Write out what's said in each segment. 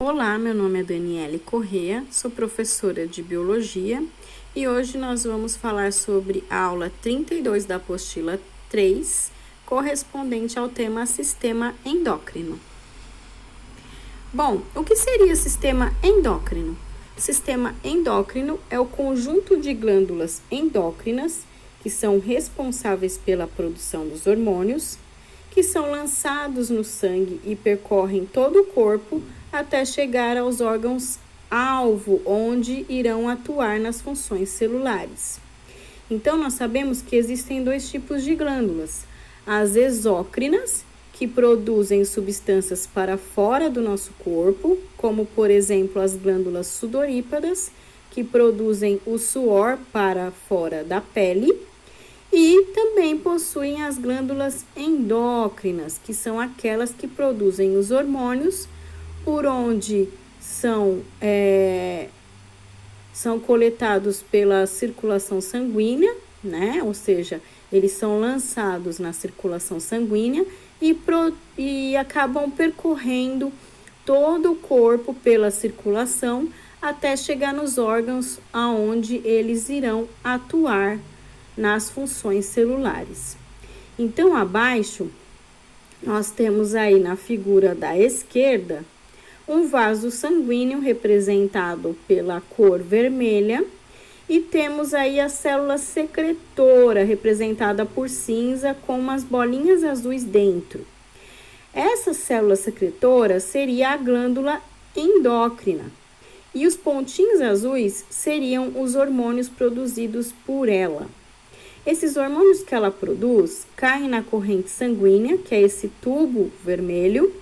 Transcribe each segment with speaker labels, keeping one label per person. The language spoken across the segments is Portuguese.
Speaker 1: Olá, meu nome é Daniele Corrêa, sou professora de Biologia e hoje nós vamos falar sobre a aula 32 da apostila 3, correspondente ao tema Sistema Endócrino. Bom, o que seria sistema endócrino? Sistema endócrino é o conjunto de glândulas endócrinas que são responsáveis pela produção dos hormônios, que são lançados no sangue e percorrem todo o corpo até chegar aos órgãos-alvo, onde irão atuar nas funções celulares. Então, nós sabemos que existem dois tipos de glândulas: as exócrinas, que produzem substâncias para fora do nosso corpo, como, por exemplo, as glândulas sudoríparas, que produzem o suor para fora da pele. E também possuem as glândulas endócrinas, que são aquelas que produzem os hormônios, por onde são coletados pela circulação sanguínea, né? Ou seja, eles são lançados na circulação sanguínea e acabam percorrendo todo o corpo pela circulação até chegar nos órgãos aonde eles irão atuar nas funções celulares. Então, abaixo, nós temos aí na figura da esquerda, um vaso sanguíneo representado pela cor vermelha e temos aí a célula secretora representada por cinza com umas bolinhas azuis dentro. Essa célula secretora seria a glândula endócrina e os pontinhos azuis seriam os hormônios produzidos por ela. Esses hormônios que ela produz caem na corrente sanguínea, que é esse tubo vermelho,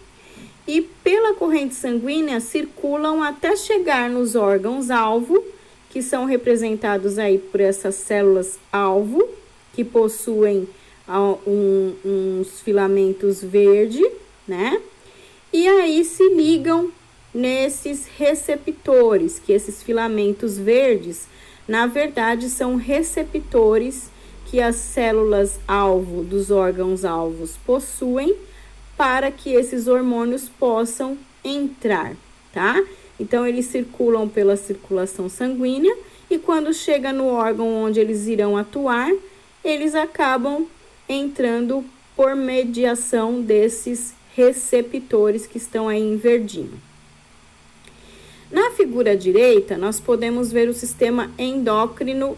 Speaker 1: e pela corrente sanguínea circulam até chegar nos órgãos-alvo, que são representados aí por essas células-alvo, que possuem uns filamentos verdes, né? E aí se ligam nesses receptores, que esses filamentos verdes, na verdade, são receptores que as células-alvo dos órgãos-alvos possuem para que esses hormônios possam entrar, tá? Então, eles circulam pela circulação sanguínea e quando chega no órgão onde eles irão atuar, eles acabam entrando por mediação desses receptores que estão aí em verdinho. Na figura direita, nós podemos ver o sistema endócrino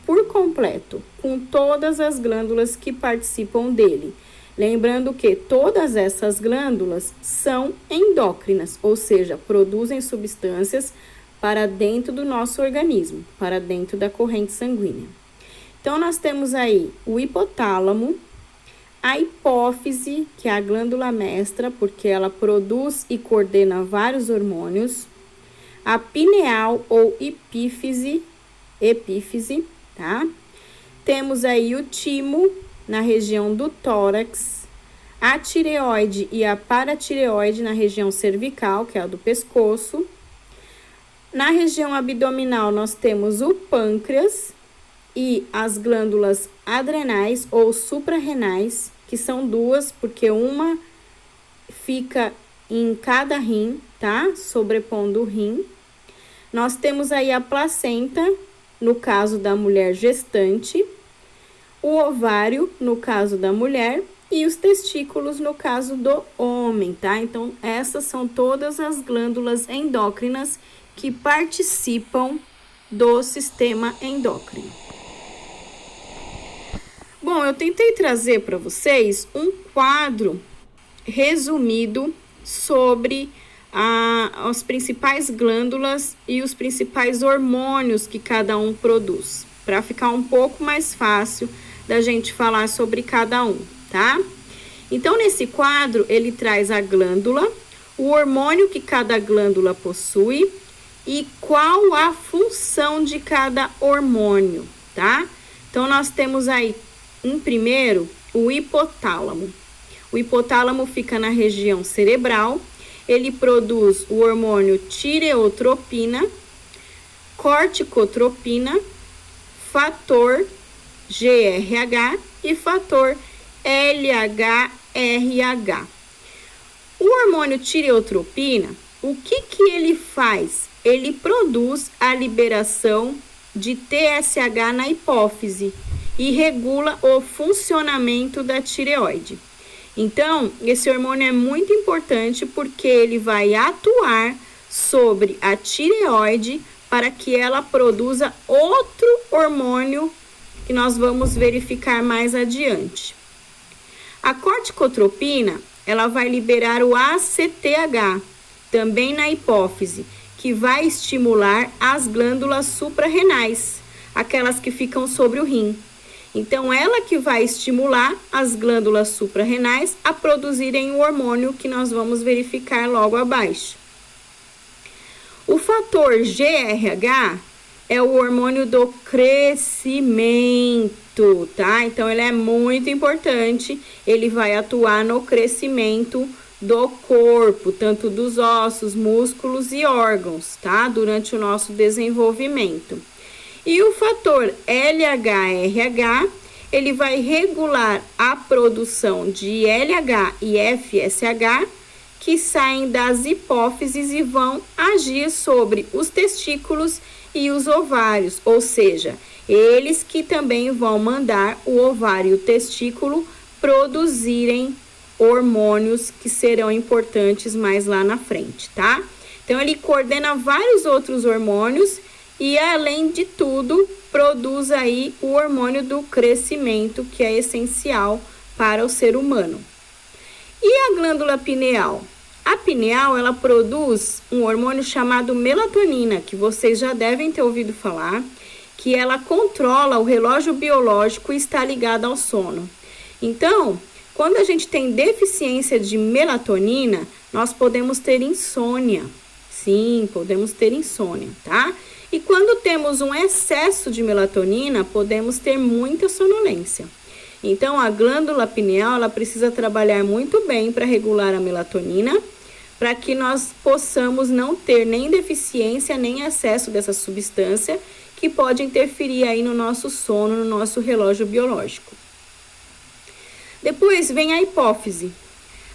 Speaker 1: por completo, com todas as glândulas que participam dele. Lembrando que todas essas glândulas são endócrinas, ou seja, produzem substâncias para dentro do nosso organismo, para dentro da corrente sanguínea. Então, nós temos aí o hipotálamo, a hipófise, que é a glândula mestra, porque ela produz e coordena vários hormônios, a pineal ou epífise, tá? Temos aí o timo na região do tórax, a tireoide e a paratireoide na região cervical, que é a do pescoço. Na região abdominal, nós temos o pâncreas e as glândulas adrenais ou suprarrenais, que são duas, porque uma fica em cada rim, tá? Sobrepondo o rim. Nós temos aí a placenta, no caso da mulher gestante, o ovário, no caso da mulher, e os testículos, no caso do homem, tá? Então, essas são todas as glândulas endócrinas que participam do sistema endócrino. Bom, eu tentei trazer para vocês um quadro resumido sobre as principais glândulas e os principais hormônios que cada um produz, para ficar um pouco mais fácil da gente falar sobre cada um, tá? Então, nesse quadro, ele traz a glândula, o hormônio que cada glândula possui e qual a função de cada hormônio, tá? Então, nós temos aí, em primeiro, o hipotálamo. O hipotálamo fica na região cerebral. Ele produz o hormônio tireotropina, corticotropina, fator GRH e fator LHRH. O hormônio tireotropina, O que ele faz? Ele produz a liberação de TSH na hipófise e regula o funcionamento da tireoide. Então, esse hormônio é muito importante porque ele vai atuar sobre a tireoide para que ela produza outro hormônio que nós vamos verificar mais adiante. A corticotropina, ela vai liberar o ACTH, também na hipófise, que vai estimular as glândulas suprarrenais, aquelas que ficam sobre o rim. Então, ela que vai estimular as glândulas suprarrenais a produzirem o hormônio que nós vamos verificar logo abaixo. O fator GRH é o hormônio do crescimento, tá? Então, ele é muito importante, ele vai atuar no crescimento do corpo, tanto dos ossos, músculos e órgãos, tá? Durante o nosso desenvolvimento. E o fator LH-RH, ele vai regular a produção de LH e FSH, que saem das hipófises e vão agir sobre os testículos e os ovários, ou seja, eles que também vão mandar o ovário e o testículo produzirem hormônios que serão importantes mais lá na frente, tá? Então, ele coordena vários outros hormônios e, além de tudo, produz aí o hormônio do crescimento, que é essencial para o ser humano. E a glândula pineal? A pineal, ela produz um hormônio chamado melatonina, que vocês já devem ter ouvido falar, que ela controla o relógio biológico e está ligada ao sono. Então, quando a gente tem deficiência de melatonina, nós podemos ter insônia. Sim, podemos ter insônia, tá? E quando temos um excesso de melatonina, podemos ter muita sonolência. Então, a glândula pineal, ela precisa trabalhar muito bem para regular a melatonina, para que nós possamos não ter nem deficiência, nem excesso dessa substância, que pode interferir aí no nosso sono, no nosso relógio biológico. Depois vem a hipófise.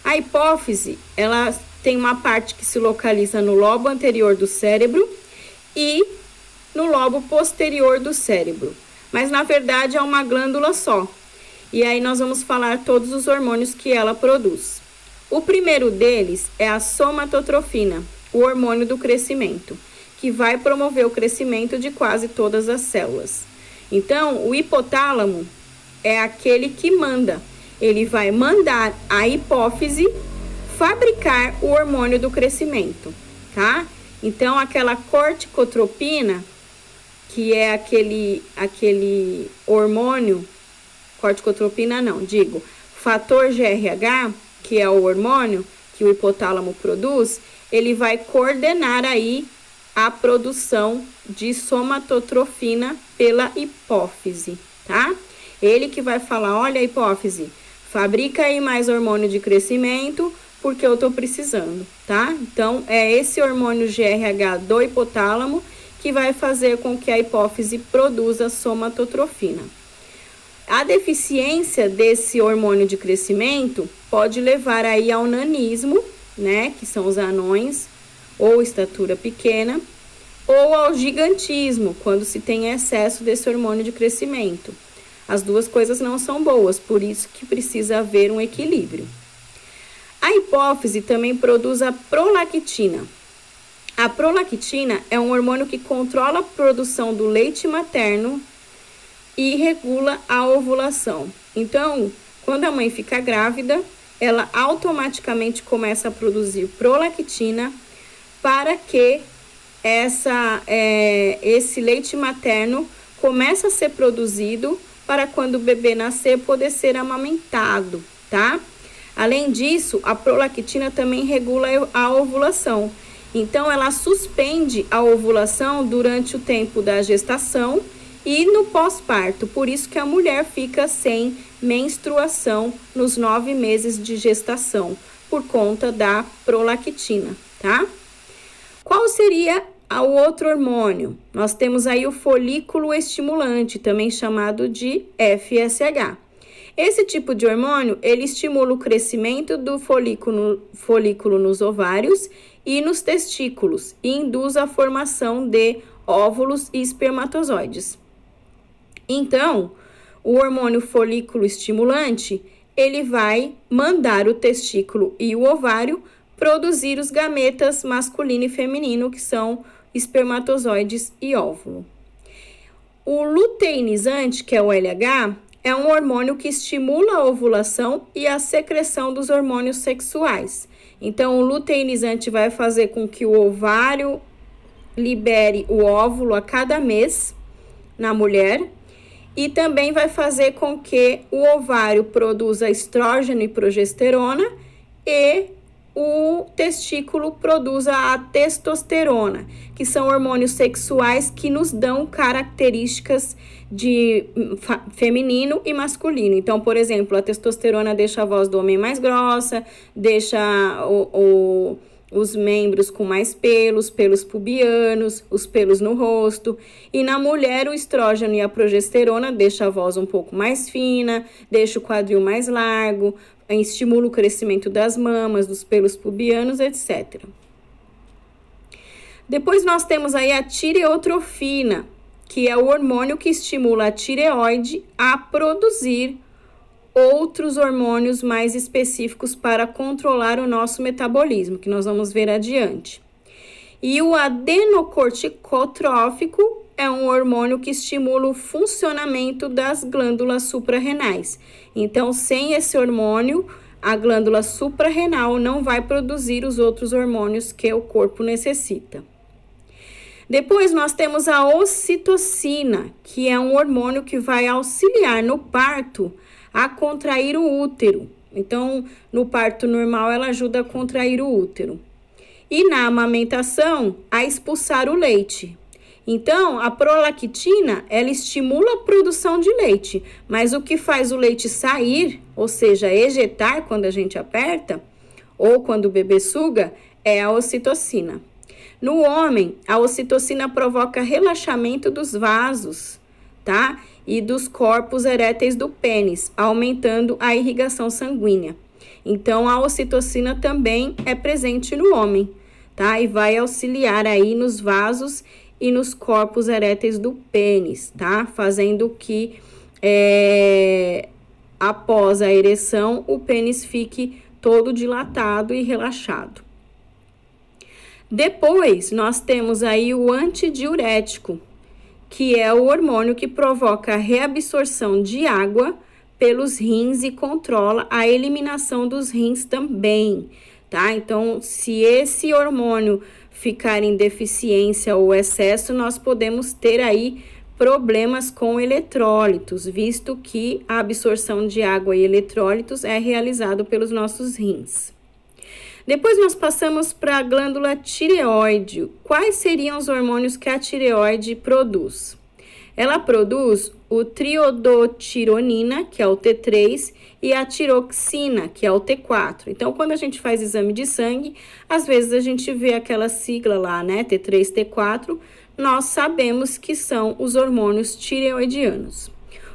Speaker 1: A hipófise, ela tem uma parte que se localiza no lobo anterior do cérebro e no lobo posterior do cérebro. Mas, na verdade, é uma glândula só. E aí nós vamos falar todos os hormônios que ela produz. O primeiro deles é a somatotrofina, o hormônio do crescimento, que vai promover o crescimento de quase todas as células. Então, o hipotálamo é aquele que manda. Ele vai mandar a hipófise fabricar o hormônio do crescimento, tá? Então, aquela corticotropina, que é aquele hormônio, corticotropina não, digo, fator GRH, que é o hormônio que o hipotálamo produz, ele vai coordenar aí a produção de somatotrofina pela hipófise, tá? Ele que vai falar, olha, hipófise, fabrica aí mais hormônio de crescimento, porque eu tô precisando, tá? Então, é esse hormônio GRH do hipotálamo que vai fazer com que a hipófise produza somatotrofina. A deficiência desse hormônio de crescimento pode levar aí ao nanismo, né, que são os anões, ou estatura pequena, ou ao gigantismo, quando se tem excesso desse hormônio de crescimento. As duas coisas não são boas, por isso que precisa haver um equilíbrio. A hipófise também produz a prolactina. A prolactina é um hormônio que controla a produção do leite materno e regula a ovulação. Então, quando a mãe fica grávida, ela automaticamente começa a produzir prolactina para que esse leite materno comece a ser produzido para quando o bebê nascer poder ser amamentado, tá? Além disso, a prolactina também regula a ovulação. Então, ela suspende a ovulação durante o tempo da gestação e no pós-parto. Por isso que a mulher fica sem menstruação nos 9 meses de gestação, por conta da prolactina, tá? Qual seria o outro hormônio? Nós temos aí o folículo estimulante, também chamado de FSH. Esse tipo de hormônio, ele estimula o crescimento do folículo nos ovários e nos testículos e induz a formação de óvulos e espermatozoides. Então, o hormônio folículo estimulante, ele vai mandar o testículo e o ovário produzir os gametas masculino e feminino, que são espermatozoides e óvulo. O luteinizante, que é o LH, é um hormônio que estimula a ovulação e a secreção dos hormônios sexuais. Então, o luteinizante vai fazer com que o ovário libere o óvulo a cada mês na mulher e também vai fazer com que o ovário produza estrógeno e progesterona e o testículo produza a testosterona, que são hormônios sexuais que nos dão características de feminino e masculino. Então, por exemplo, a testosterona deixa a voz do homem mais grossa, deixa os membros com mais pelos pubianos, os pelos no rosto. E na mulher, o estrógeno e a progesterona deixa a voz um pouco mais fina, deixa o quadril mais largo, estimula o crescimento das mamas, dos pelos pubianos, etc. Depois nós temos aí a tireotrofina, que é o hormônio que estimula a tireoide a produzir outros hormônios mais específicos para controlar o nosso metabolismo, que nós vamos ver adiante. E o adenocorticotrófico é um hormônio que estimula o funcionamento das glândulas suprarrenais. Então, sem esse hormônio, a glândula suprarrenal não vai produzir os outros hormônios que o corpo necessita. Depois nós temos a ocitocina, que é um hormônio que vai auxiliar no parto a contrair o útero. Então, no parto normal, ela ajuda a contrair o útero. E na amamentação, a expulsar o leite. Então, a prolactina, ela estimula a produção de leite, mas o que faz o leite sair, ou seja, ejetar quando a gente aperta, ou quando o bebê suga, é a ocitocina. No homem, a ocitocina provoca relaxamento dos vasos, tá? E dos corpos eréteis do pênis, aumentando a irrigação sanguínea. Então, a ocitocina também é presente no homem, tá? E vai auxiliar aí nos vasos e nos corpos eréteis do pênis, tá? Fazendo que após a ereção, o pênis fique todo dilatado e relaxado. Depois, nós temos aí o antidiurético, que é o hormônio que provoca a reabsorção de água pelos rins e controla a eliminação dos rins também, tá? Então, se esse hormônio ficar em deficiência ou excesso, nós podemos ter aí problemas com eletrólitos, visto que a absorção de água e eletrólitos é realizado pelos nossos rins. Depois nós passamos para a glândula tireoide. Quais seriam os hormônios que a tireoide produz? Ela produz o triodotironina, que é o T3, e a tiroxina, que é o T4. Então, quando a gente faz exame de sangue, às vezes a gente vê aquela sigla lá, né, T3, T4, nós sabemos que são os hormônios tireoidianos.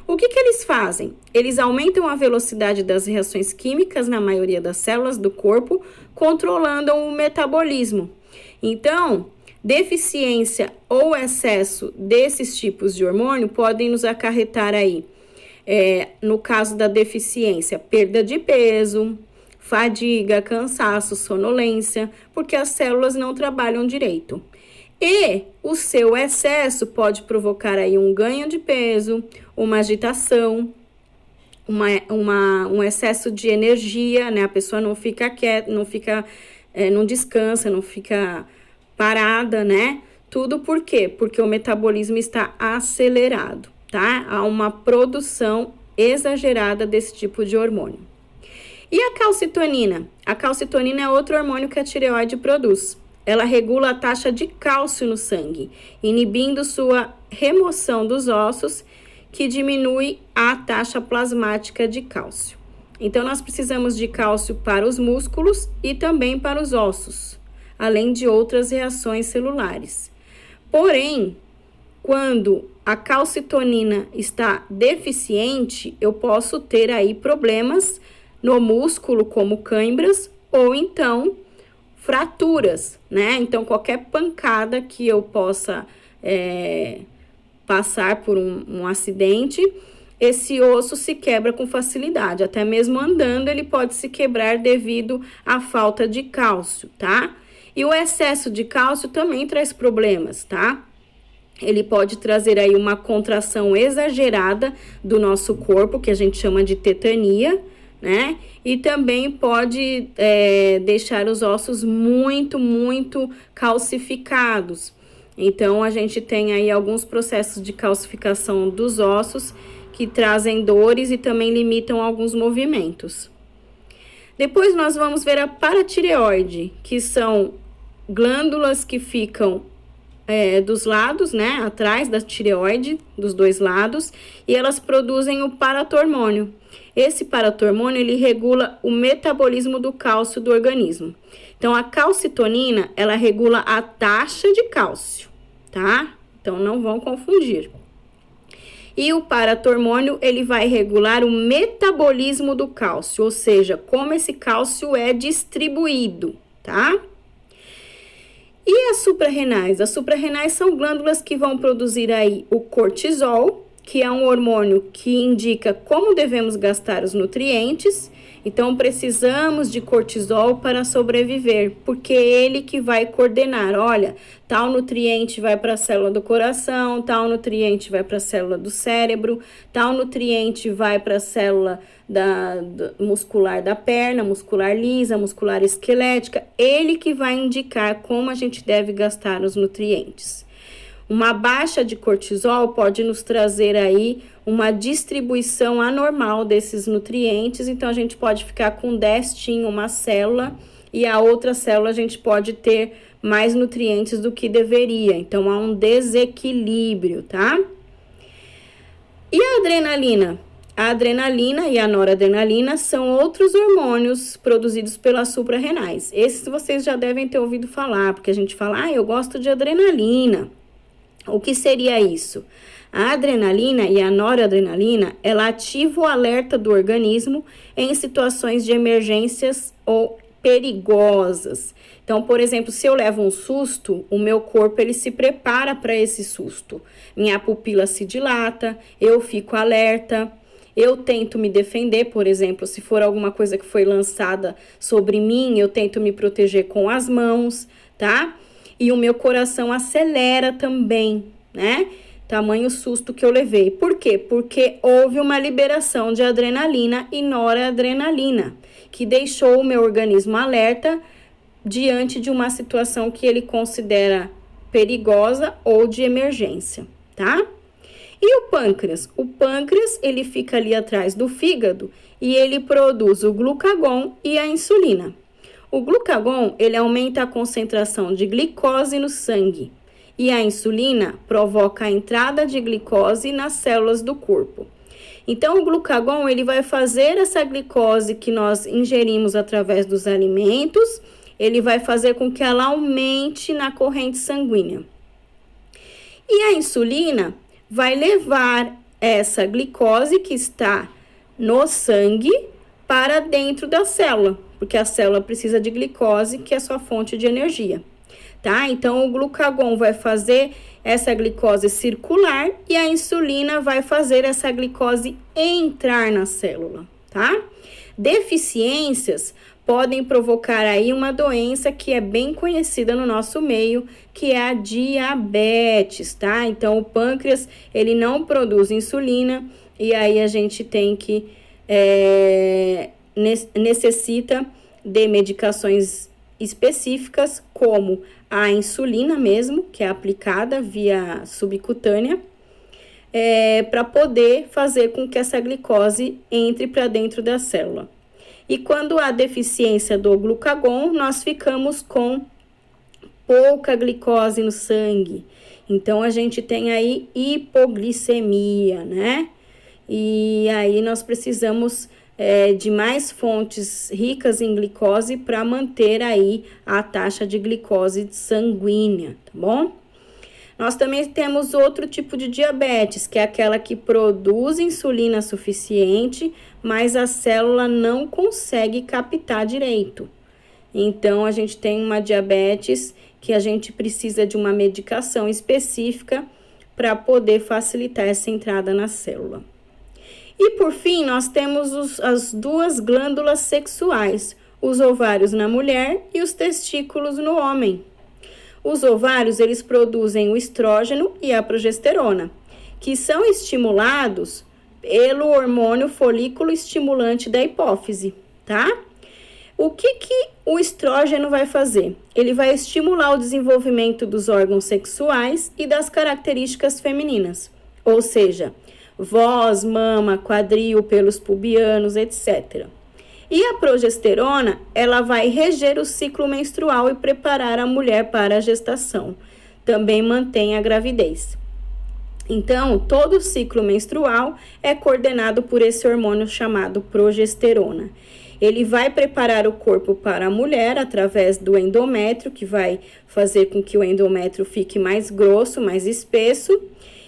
Speaker 1: O que eles fazem? Eles aumentam a velocidade das reações químicas na maioria das células do corpo, controlando o metabolismo. Então, deficiência ou excesso desses tipos de hormônio podem nos acarretar aí, no caso da deficiência, perda de peso, fadiga, cansaço, sonolência, porque as células não trabalham direito. E o seu excesso pode provocar aí um ganho de peso, uma agitação, um excesso de energia, né? A pessoa não fica quieta, não descansa, não fica parada, né? Tudo por quê? Porque o metabolismo está acelerado, tá? Há uma produção exagerada desse tipo de hormônio. E a calcitonina? A calcitonina é outro hormônio que a tireoide produz. Ela regula a taxa de cálcio no sangue, inibindo sua remoção dos ossos, que diminui a taxa plasmática de cálcio. Então, nós precisamos de cálcio para os músculos e também para os ossos, além de outras reações celulares. Porém, quando a calcitonina está deficiente, eu posso ter aí problemas no músculo, como cãibras, ou então fraturas, né? Então, qualquer pancada que eu possa passar por um acidente, esse osso se quebra com facilidade. Até mesmo andando, ele pode se quebrar devido à falta de cálcio, tá? E o excesso de cálcio também traz problemas, tá? Ele pode trazer aí uma contração exagerada do nosso corpo, que a gente chama de tetania, né? E também pode deixar os ossos muito calcificados. Então, a gente tem aí alguns processos de calcificação dos ossos que trazem dores e também limitam alguns movimentos. Depois, nós vamos ver a paratireoide, que são glândulas que ficam dos lados, né, atrás da tireoide, dos dois lados, e elas produzem o paratormônio. Esse paratormônio, ele regula o metabolismo do cálcio do organismo. Então, a calcitonina, ela regula a taxa de cálcio, tá? Então, não vão confundir. E o paratormônio, ele vai regular o metabolismo do cálcio, ou seja, como esse cálcio é distribuído, tá? E as suprarrenais? As suprarrenais são glândulas que vão produzir aí o cortisol, que é um hormônio que indica como devemos gastar os nutrientes. Então, precisamos de cortisol para sobreviver, porque é ele que vai coordenar. Olha, tal nutriente vai para a célula do coração, tal nutriente vai para a célula do cérebro, tal nutriente vai para a célula muscular da perna, muscular lisa, muscular esquelética. Ele que vai indicar como a gente deve gastar os nutrientes. Uma baixa de cortisol pode nos trazer aí uma distribuição anormal desses nutrientes, então a gente pode ficar com déficit em uma célula e a outra célula a gente pode ter mais nutrientes do que deveria, então há um desequilíbrio, tá? E a adrenalina? A adrenalina e a noradrenalina são outros hormônios produzidos pelas suprarrenais. Esses vocês já devem ter ouvido falar, porque a gente fala, eu gosto de adrenalina. O que seria isso? A adrenalina e a noradrenalina, ela ativa o alerta do organismo em situações de emergências ou perigosas. Então, por exemplo, se eu levo um susto, o meu corpo ele se prepara para esse susto. Minha pupila se dilata, eu fico alerta, eu tento me defender, por exemplo, se for alguma coisa que foi lançada sobre mim, eu tento me proteger com as mãos, tá? E o meu coração acelera também, né? Tamanho susto que eu levei. Por quê? Porque houve uma liberação de adrenalina e noradrenalina, que deixou o meu organismo alerta diante de uma situação que ele considera perigosa ou de emergência, tá? E o pâncreas? O pâncreas, ele fica ali atrás do fígado e ele produz o glucagon e a insulina. O glucagon, ele aumenta a concentração de glicose no sangue e a insulina provoca a entrada de glicose nas células do corpo. Então, o glucagon, ele vai fazer essa glicose que nós ingerimos através dos alimentos, ele vai fazer com que ela aumente na corrente sanguínea. E a insulina vai levar essa glicose que está no sangue para dentro da célula, porque a célula precisa de glicose, que é sua fonte de energia, tá? Então, o glucagon vai fazer essa glicose circular e a insulina vai fazer essa glicose entrar na célula, tá? Deficiências podem provocar aí uma doença que é bem conhecida no nosso meio, que é a diabetes, tá? Então, o pâncreas, ele não produz insulina e aí a gente tem que necessita de medicações específicas, como a insulina mesmo, que é aplicada via subcutânea, para poder fazer com que essa glicose entre para dentro da célula. E quando há deficiência do glucagon, nós ficamos com pouca glicose no sangue. Então, a gente tem aí hipoglicemia, né? E aí nós precisamos de mais fontes ricas em glicose para manter aí a taxa de glicose sanguínea, tá bom? Nós também temos outro tipo de diabetes, que é aquela que produz insulina suficiente, mas a célula não consegue captar direito. Então, a gente tem uma diabetes que a gente precisa de uma medicação específica para poder facilitar essa entrada na célula. E por fim, nós temos as duas glândulas sexuais, os ovários na mulher e os testículos no homem. Os ovários, eles produzem o estrógeno e a progesterona, que são estimulados pelo hormônio folículo estimulante da hipófise, tá? O que o estrógeno vai fazer? Ele vai estimular o desenvolvimento dos órgãos sexuais e das características femininas, ou seja, voz, mama, quadril, pelos pubianos, etc. E a progesterona, ela vai reger o ciclo menstrual e preparar a mulher para a gestação. Também mantém a gravidez. Então, todo o ciclo menstrual é coordenado por esse hormônio chamado progesterona. Ele vai preparar o corpo para a mulher através do endométrio, que vai fazer com que o endométrio fique mais grosso, mais espesso.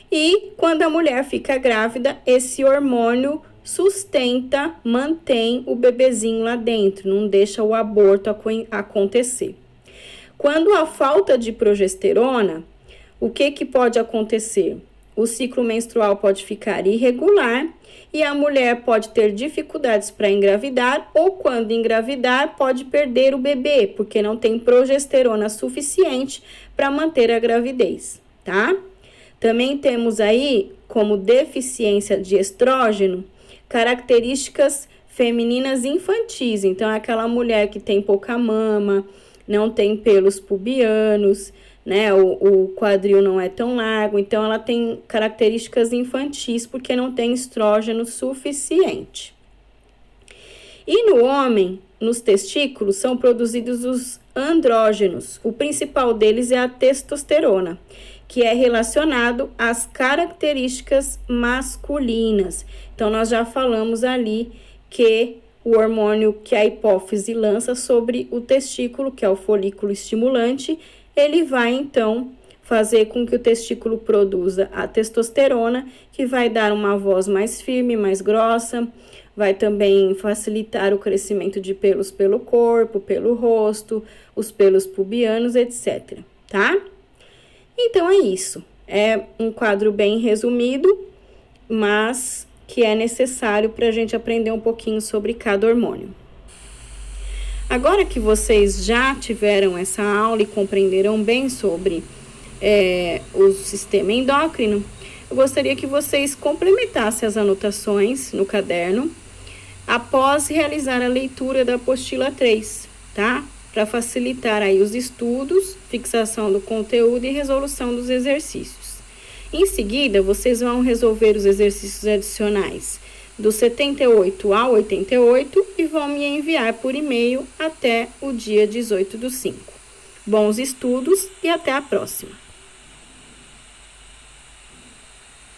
Speaker 1: E quando a mulher fica grávida, esse hormônio sustenta, mantém o bebezinho lá dentro, não deixa o aborto acontecer. Quando há falta de progesterona, o que pode acontecer? O ciclo menstrual pode ficar irregular e a mulher pode ter dificuldades para engravidar ou, quando engravidar, pode perder o bebê, porque não tem progesterona suficiente para manter a gravidez, tá? Também temos aí, como deficiência de estrógeno, características femininas infantis. Então, é aquela mulher que tem pouca mama, não tem pelos pubianos, né? O quadril não é tão largo, então ela tem características infantis porque não tem estrógeno suficiente. E no homem, nos testículos, são produzidos os andrógenos. O principal deles é a testosterona, que é relacionado às características masculinas. Então, nós já falamos ali que o hormônio que a hipófise lança sobre o testículo, que é o folículo estimulante, ele vai, então, fazer com que o testículo produza a testosterona, que vai dar uma voz mais firme, mais grossa, vai também facilitar o crescimento de pelos pelo corpo, pelo rosto, os pelos pubianos, etc, tá? Então, é isso. É um quadro bem resumido, mas que é necessário para a gente aprender um pouquinho sobre cada hormônio. Agora que vocês já tiveram essa aula e compreenderam bem sobre o sistema endócrino, eu gostaria que vocês complementassem as anotações no caderno após realizar a leitura da apostila 3, tá? Para facilitar aí os estudos, fixação do conteúdo e resolução dos exercícios. Em seguida, vocês vão resolver os exercícios adicionais do 78 ao 88 e vão me enviar por e-mail até o dia 18/5. Bons estudos e até a próxima!